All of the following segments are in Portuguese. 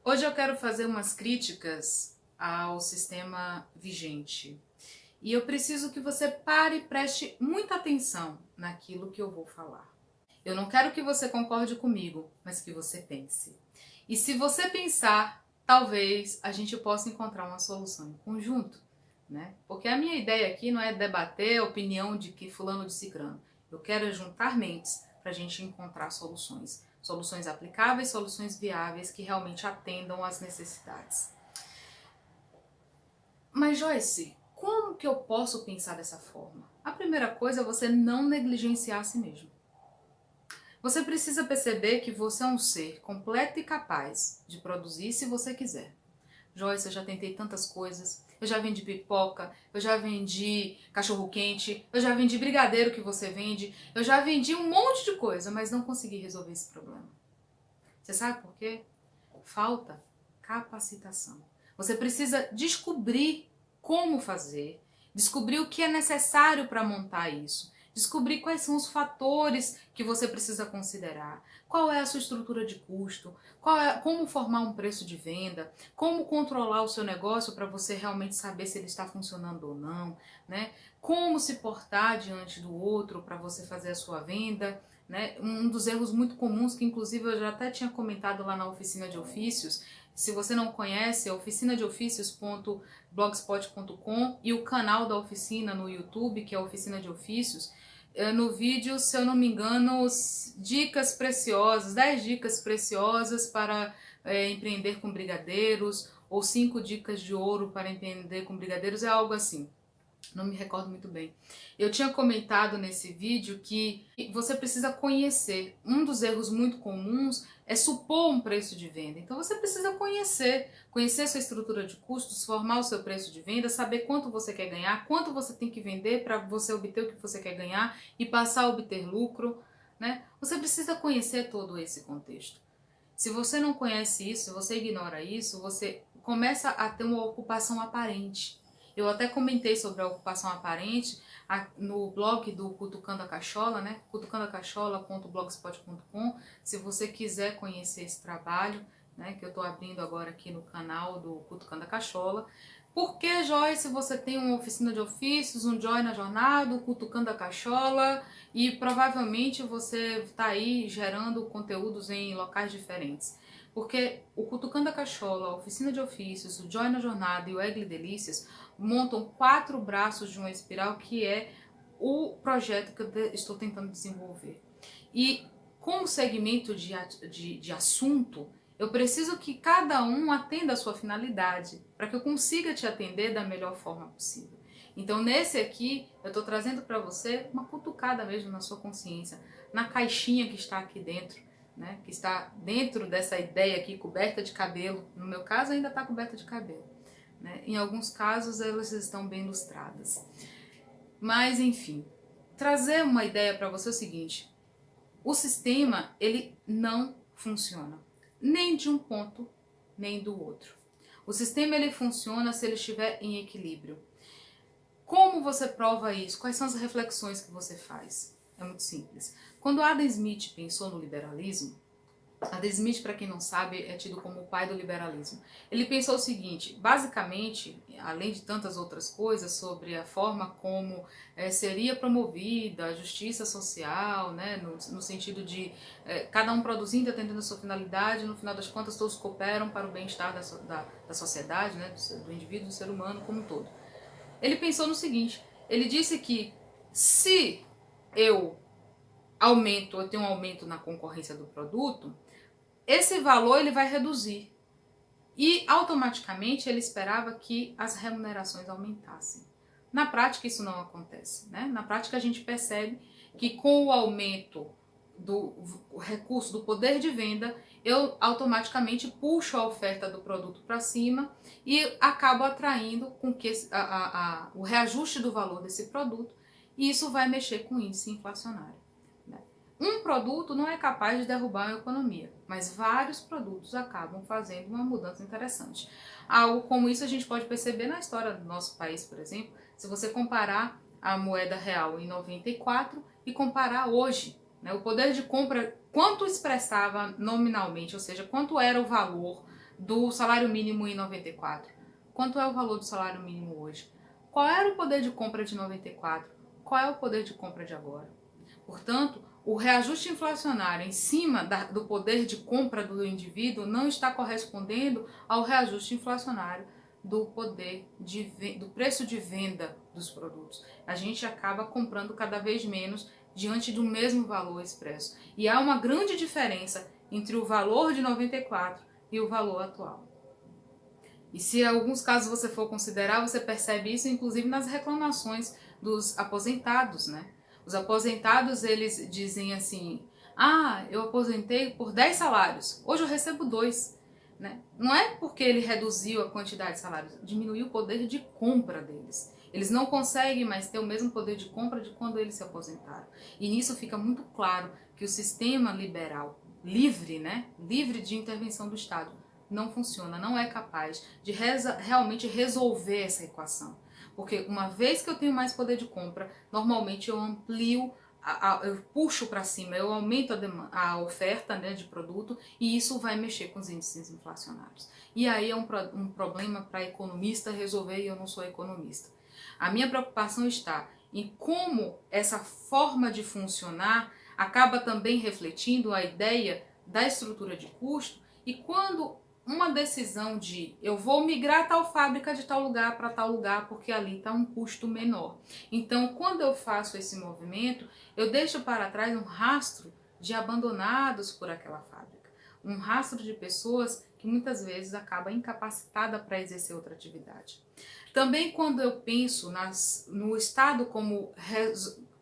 Hoje eu quero fazer umas críticas ao sistema vigente. E eu preciso que você pare e preste muita atenção naquilo que eu vou falar. Eu não quero que você concorde comigo, mas que você pense. E se você pensar, talvez a gente possa encontrar uma solução em conjunto, né? Porque a minha ideia aqui não é debater a opinião de que fulano de cicrano. Eu quero juntar mentes para a gente encontrar soluções. Soluções aplicáveis, soluções viáveis que realmente atendam às necessidades. Mas Joyce, como que eu posso pensar dessa forma? A primeira coisa é você não negligenciar a si mesmo. Você precisa perceber que você é um ser completo e capaz de produzir se você quiser. Joyce, eu já tentei tantas coisas. Eu já vendi pipoca, eu já vendi cachorro-quente, eu já vendi brigadeiro que você vende, eu já vendi um monte de coisa, mas não consegui resolver esse problema. Você sabe por quê? Falta capacitação. Você precisa descobrir como fazer, descobrir o que é necessário para montar isso, descobrir quais são os fatores que você precisa considerar, qual é a sua estrutura de custo, como formar um preço de venda, como controlar o seu negócio para você realmente saber se ele está funcionando ou não, né? Como se portar diante do outro para você fazer a sua venda, né? Um dos erros muito comuns, que inclusive eu já até tinha comentado lá na oficina de ofícios. Se você não conhece, é oficinadeofícios.blogspot.com e o canal da oficina no YouTube, que é a Oficina de Ofícios. No vídeo, se eu não me engano, dicas preciosas, 10 dicas preciosas para empreender com brigadeiros, ou 5 dicas de ouro para empreender com brigadeiros, é algo assim. Não me recordo muito bem. Eu tinha comentado nesse vídeo que você precisa conhecer. Um dos erros muito comuns é supor um preço de venda. Então você precisa conhecer sua estrutura de custos, formar o seu preço de venda, saber quanto você quer ganhar, quanto você tem que vender para você obter o que você quer ganhar e passar a obter lucro, né? Você precisa conhecer todo esse contexto. Se você não conhece isso, se você ignora isso, você começa a ter uma ocupação aparente. Eu até comentei sobre a ocupação aparente no blog do Cutucando a Cachola, né? cutucandoacachola.blogspot.com. Se você quiser conhecer esse trabalho, né, que eu estou abrindo agora aqui no canal do Cutucando a Cachola. Por que, Joyce, você tem uma oficina de ofícios, um Joy na jornada, um Cutucando a Cachola e provavelmente você está aí gerando conteúdos em locais diferentes? Porque o Cutucando a Cachola, a oficina de ofícios, o Joy na jornada e o Egli Delícias montam 4 braços de uma espiral, que é o projeto que eu estou tentando desenvolver. E como segmento de assunto, eu preciso que cada um atenda a sua finalidade, para que eu consiga te atender da melhor forma possível. Então, nesse aqui, eu estou trazendo para você uma cutucada mesmo na sua consciência, na caixinha que está aqui dentro, né? Que está dentro dessa ideia aqui, coberta de cabelo. No meu caso, ainda está coberta de cabelo, né? Em alguns casos, elas estão bem lustradas. Mas, enfim, trazer uma ideia para você é o seguinte: o sistema, ele não funciona nem de um ponto, nem do outro. O sistema, ele funciona se ele estiver em equilíbrio. Como você prova isso? Quais são as reflexões que você faz? É muito simples. Quando Adam Smith pensou no liberalismo, Adam Smith, para quem não sabe, é tido como o pai do liberalismo. Ele pensou o seguinte: basicamente, além de tantas outras coisas, sobre a forma como seria promovida a justiça social, né, no sentido de cada um produzindo e atendendo a sua finalidade, no final das contas todos cooperam para o bem-estar da sociedade, né, do indivíduo, do ser humano como um todo. Ele pensou no seguinte: ele disse que se eu tenho um aumento na concorrência do produto, esse valor ele vai reduzir. E automaticamente ele esperava que as remunerações aumentassem. Na prática isso não acontece, né? Na prática a gente percebe que com o aumento do recurso do poder de venda, eu automaticamente puxo a oferta do produto para cima e acabo atraindo com que o reajuste do valor desse produto, e isso vai mexer com o índice inflacionário. Um produto não é capaz de derrubar a economia, mas vários produtos acabam fazendo uma mudança interessante. Algo como isso a gente pode perceber na história do nosso país, por exemplo, se você comparar a moeda real em 94 e comparar hoje, né, o poder de compra, quanto expressava nominalmente, ou seja, quanto era o valor do salário mínimo em 94? Quanto é o valor do salário mínimo hoje? Qual era o poder de compra de 94? Qual é o poder de compra de agora? Portanto, o reajuste inflacionário em cima do poder de compra do indivíduo não está correspondendo ao reajuste inflacionário do do preço de venda dos produtos. A gente acaba comprando cada vez menos diante do mesmo valor expresso. E há uma grande diferença entre o valor de 94 e o valor atual. E se em alguns casos você for considerar, você percebe isso inclusive nas reclamações dos aposentados, né? Os aposentados, eles dizem assim, eu aposentei por 10 salários, hoje eu recebo 2. Né? Não é porque ele reduziu a quantidade de salários, diminuiu o poder de compra deles. Eles não conseguem mais ter o mesmo poder de compra de quando eles se aposentaram. E nisso fica muito claro que o sistema liberal, livre, né? Livre de intervenção do Estado, não funciona, não é capaz de realmente resolver essa equação. Porque uma vez que eu tenho mais poder de compra, normalmente eu amplio, eu puxo para cima, eu aumento a oferta, né, de produto, e isso vai mexer com os índices inflacionários. E aí é um problema para economista resolver, e eu não sou economista. A minha preocupação está em como essa forma de funcionar acaba também refletindo a ideia da estrutura de custo, e quando uma decisão de eu vou migrar tal fábrica de tal lugar para tal lugar porque ali está um custo menor. Então, quando eu faço esse movimento, eu deixo para trás um rastro de abandonados por aquela fábrica, um rastro de pessoas que muitas vezes acaba incapacitada para exercer outra atividade. Também quando eu penso no Estado como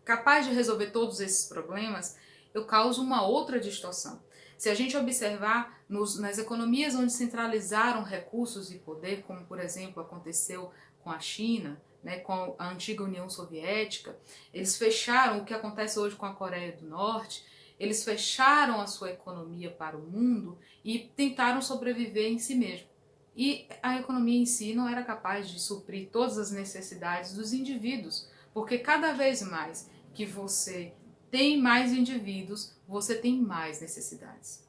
capaz de resolver todos esses problemas, eu causo uma outra distorção. Se a gente observar nas economias onde centralizaram recursos e poder, como por exemplo aconteceu com a China, né, com a antiga União Soviética, eles fecharam, o que acontece hoje com a Coreia do Norte, eles fecharam a sua economia para o mundo e tentaram sobreviver em si mesmo. E a economia em si não era capaz de suprir todas as necessidades dos indivíduos, porque cada vez mais que você tem mais indivíduos, você tem mais necessidades.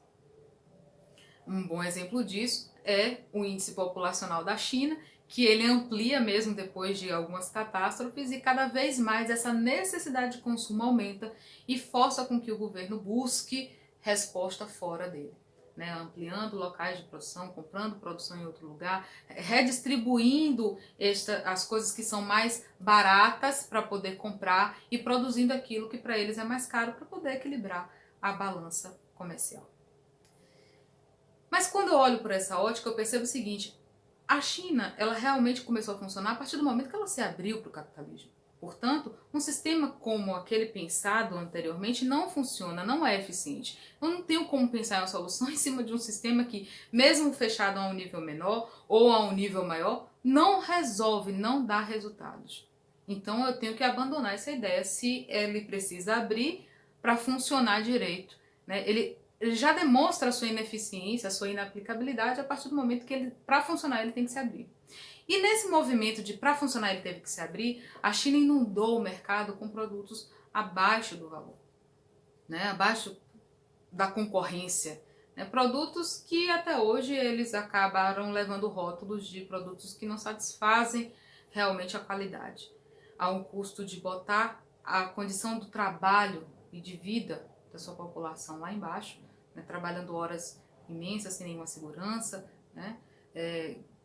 Um bom exemplo disso é o índice populacional da China, que ele amplia mesmo depois de algumas catástrofes e cada vez mais essa necessidade de consumo aumenta e força com que o governo busque resposta fora dele. Né, ampliando locais de produção, comprando produção em outro lugar, redistribuindo as coisas que são mais baratas para poder comprar e produzindo aquilo que para eles é mais caro para poder equilibrar a balança comercial. Mas quando eu olho por essa ótica, eu percebo o seguinte, a China ela realmente começou a funcionar a partir do momento que ela se abriu para o capitalismo. Portanto, um sistema como aquele pensado anteriormente não funciona, não é eficiente. Eu não tenho como pensar em uma solução em cima de um sistema que, mesmo fechado a um nível menor ou a um nível maior, não resolve, não dá resultados. Então eu tenho que abandonar essa ideia se ele precisa abrir para funcionar direito. Né? Ele já demonstra a sua ineficiência, a sua inaplicabilidade a partir do momento que ele, para funcionar, ele tem que se abrir. E nesse movimento de para funcionar ele teve que se abrir, a China inundou o mercado com produtos abaixo do valor, né? Abaixo da concorrência, né? Produtos que até hoje eles acabaram levando rótulos de produtos que não satisfazem realmente a qualidade. Há um custo de botar a condição do trabalho e de vida da sua população lá embaixo, né? Trabalhando horas imensas sem nenhuma segurança, né?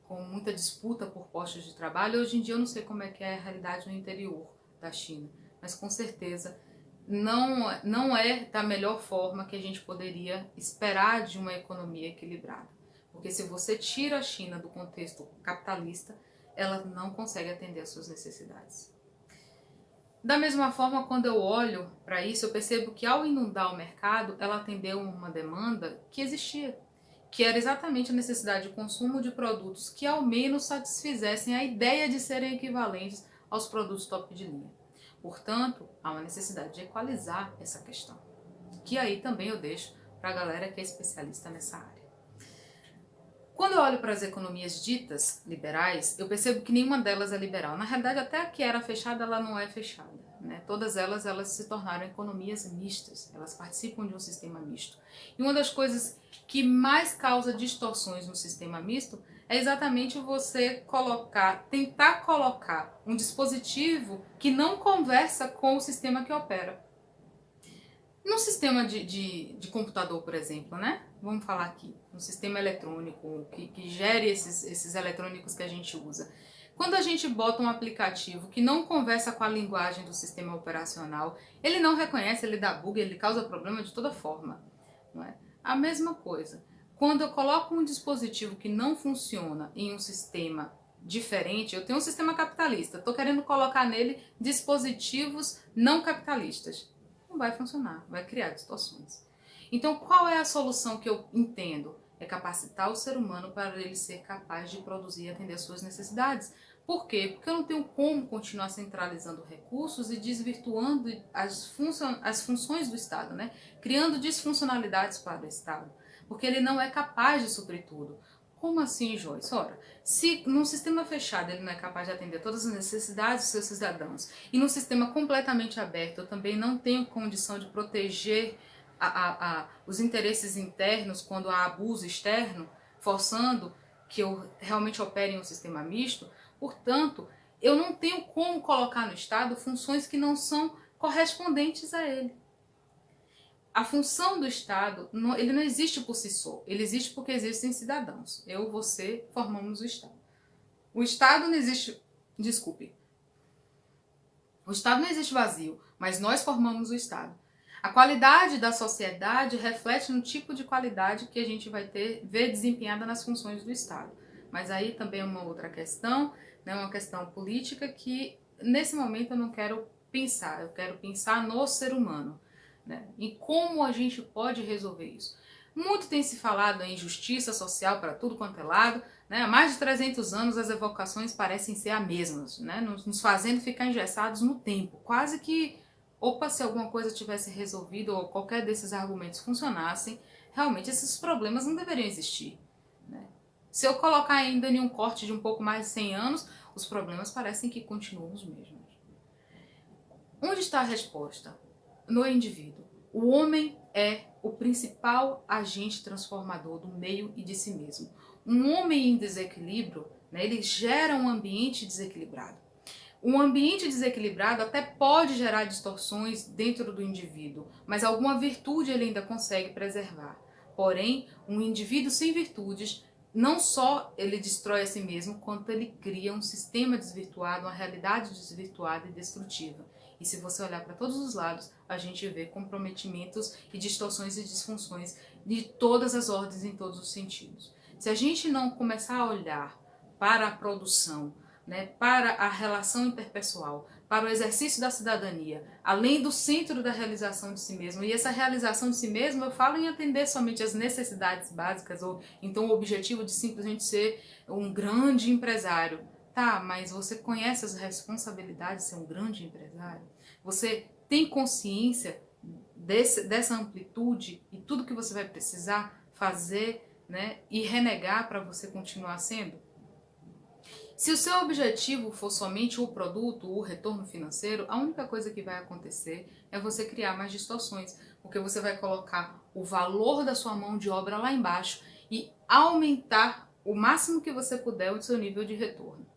Com muita disputa por postos de trabalho. Hoje em dia eu não sei como é que é a realidade no interior da China, mas com certeza não é da melhor forma que a gente poderia esperar de uma economia equilibrada. Porque se você tira a China do contexto capitalista, ela não consegue atender às suas necessidades. Da mesma forma, quando eu olho para isso, eu percebo que ao inundar o mercado, ela atendeu uma demanda que existia, que era exatamente a necessidade de consumo de produtos que ao menos satisfizessem a ideia de serem equivalentes aos produtos top de linha. Portanto, há uma necessidade de equalizar essa questão, que aí também eu deixo para a galera que é especialista nessa área. Quando eu olho para as economias ditas liberais, eu percebo que nenhuma delas é liberal. Na realidade, até a que era fechada, ela não é fechada, né? Todas elas se tornaram economias mistas, elas participam de um sistema misto. E uma das coisas que mais causa distorções no sistema misto é exatamente você tentar colocar um dispositivo que não conversa com o sistema que opera. Num sistema de computador, por exemplo, né? Vamos falar aqui, um sistema eletrônico que gere esses eletrônicos que a gente usa. Quando a gente bota um aplicativo que não conversa com a linguagem do sistema operacional, ele não reconhece, ele dá bug, ele causa problema de toda forma. Não é? A mesma coisa. Quando eu coloco um dispositivo que não funciona em um sistema diferente, eu tenho um sistema capitalista, estou querendo colocar nele dispositivos não capitalistas. Não vai funcionar, vai criar distorções. Então, qual é a solução que eu entendo? É capacitar o ser humano para ele ser capaz de produzir e atender às suas necessidades. Por quê? Porque eu não tenho como continuar centralizando recursos e desvirtuando as funções do Estado, né? Criando disfuncionalidades para o Estado, porque ele não é capaz de suprir tudo. Como assim, Joyce? Ora, se num sistema fechado ele não é capaz de atender todas as necessidades dos seus cidadãos e num sistema completamente aberto eu também não tenho condição de proteger os interesses internos quando há abuso externo, forçando que eu realmente opere em um sistema misto, portanto, eu não tenho como colocar no Estado funções que não são correspondentes a ele. A função do Estado, ele não existe por si só, ele existe porque existem cidadãos. Eu, você, formamos o Estado. O Estado não existe, desculpe, o Estado não existe vazio, mas nós formamos o Estado. A qualidade da sociedade reflete no tipo de qualidade que a gente vai ver desempenhada nas funções do Estado. Mas aí também é uma outra questão, né, uma questão política que nesse momento eu não quero pensar, eu quero pensar no ser humano. Né? E como a gente pode resolver isso? Muito tem se falado em justiça social para tudo quanto é lado, né? Há mais de 300 anos as evocações parecem ser as mesmas, né? Nos fazendo ficar engessados no tempo, quase que, opa, se alguma coisa tivesse resolvido ou qualquer desses argumentos funcionassem, realmente esses problemas não deveriam existir. Né? Se eu colocar ainda em um corte de um pouco mais de 100 anos, os problemas parecem que continuam os mesmos. Onde está a resposta? No indivíduo. O homem é o principal agente transformador do meio e de si mesmo. Um homem em desequilíbrio, né, ele gera um ambiente desequilibrado. Um ambiente desequilibrado até pode gerar distorções dentro do indivíduo, mas alguma virtude ele ainda consegue preservar. Porém, um indivíduo sem virtudes, não só ele destrói a si mesmo, quanto ele cria um sistema desvirtuado, uma realidade desvirtuada e destrutiva. E se você olhar para todos os lados, a gente vê comprometimentos e distorções e disfunções de todas as ordens em todos os sentidos. Se a gente não começar a olhar para a produção, né, para a relação interpessoal, para o exercício da cidadania, além do centro da realização de si mesmo, e essa realização de si mesmo eu falo em atender somente as necessidades básicas, ou então o objetivo de simplesmente ser um grande empresário. Tá, mas você conhece as responsabilidades de ser um grande empresário? Você tem consciência dessa amplitude e tudo que você vai precisar fazer, né, e renegar para você continuar sendo? Se o seu objetivo for somente o produto, o retorno financeiro, a única coisa que vai acontecer é você criar mais distorções, porque você vai colocar o valor da sua mão de obra lá embaixo e aumentar o máximo que você puder o seu nível de retorno.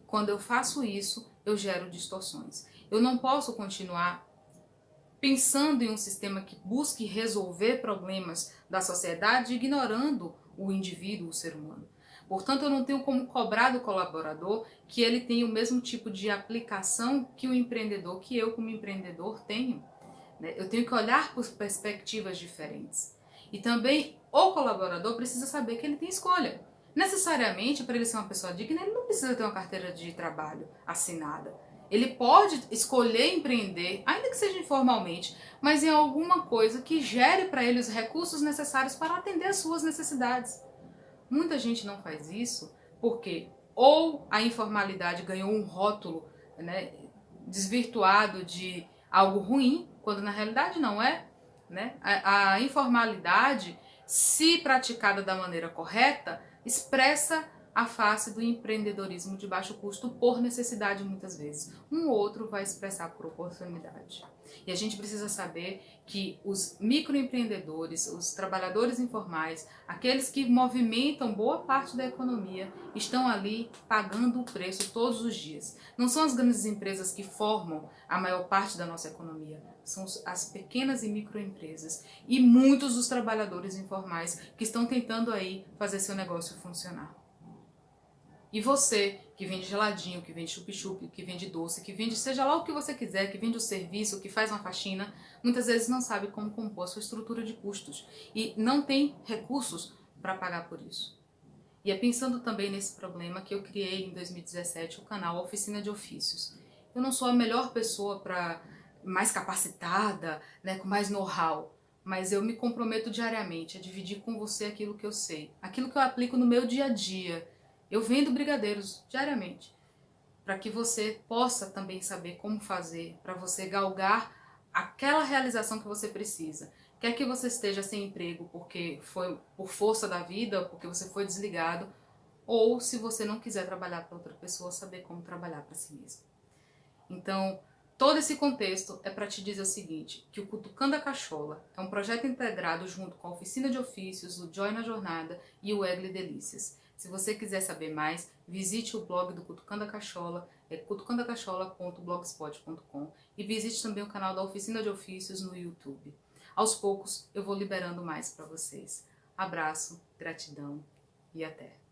Quando eu faço isso, eu gero distorções. Eu não posso continuar pensando em um sistema que busque resolver problemas da sociedade ignorando o indivíduo, o ser humano. Portanto, eu não tenho como cobrar do colaborador que ele tenha o mesmo tipo de aplicação que o empreendedor, que eu como empreendedor tenho. Eu tenho que olhar por perspectivas diferentes. E também o colaborador precisa saber que ele tem escolha. Necessariamente, para ele ser uma pessoa digna, ele não precisa ter uma carteira de trabalho assinada. Ele pode escolher empreender, ainda que seja informalmente, mas em alguma coisa que gere para ele os recursos necessários para atender às suas necessidades. Muita gente não faz isso porque ou a informalidade ganhou um rótulo, né, desvirtuado de algo ruim, quando na realidade não é. Né? A informalidade se praticada da maneira correta, expressa a face do empreendedorismo de baixo custo por necessidade muitas vezes. Um outro vai expressar por oportunidade. E a gente precisa saber que os microempreendedores, os trabalhadores informais, aqueles que movimentam boa parte da economia, estão ali pagando o preço todos os dias. Não são as grandes empresas que formam a maior parte da nossa economia, são as pequenas e microempresas e muitos dos trabalhadores informais que estão tentando aí fazer seu negócio funcionar. E você, que vende geladinho, que vende chup-chup, que vende doce, que vende seja lá o que você quiser, que vende o serviço, que faz uma faxina, muitas vezes não sabe como compor a sua estrutura de custos e não tem recursos para pagar por isso. E é pensando também nesse problema que eu criei em 2017 o canal Oficina de Ofícios. Eu não sou a melhor pessoa mais capacitada, né, com mais know-how, mas eu me comprometo diariamente a dividir com você aquilo que eu sei, aquilo que eu aplico no meu dia a dia. Eu vendo brigadeiros diariamente, para que você possa também saber como fazer, para você galgar aquela realização que você precisa. Quer que você esteja sem emprego porque foi por força da vida, porque você foi desligado, ou se você não quiser trabalhar para outra pessoa, saber como trabalhar para si mesmo. Então, todo esse contexto é para te dizer o seguinte, que o Cutucando a Cachola é um projeto integrado junto com a Oficina de Ofícios, o Joy na Jornada e o Egli Delícias. Se você quiser saber mais, visite o blog do Cutucando a Cachola, é cutucandoacachola.blogspot.com, e visite também o canal da Oficina de Ofícios no YouTube. Aos poucos eu vou liberando mais para vocês. Abraço, gratidão e até!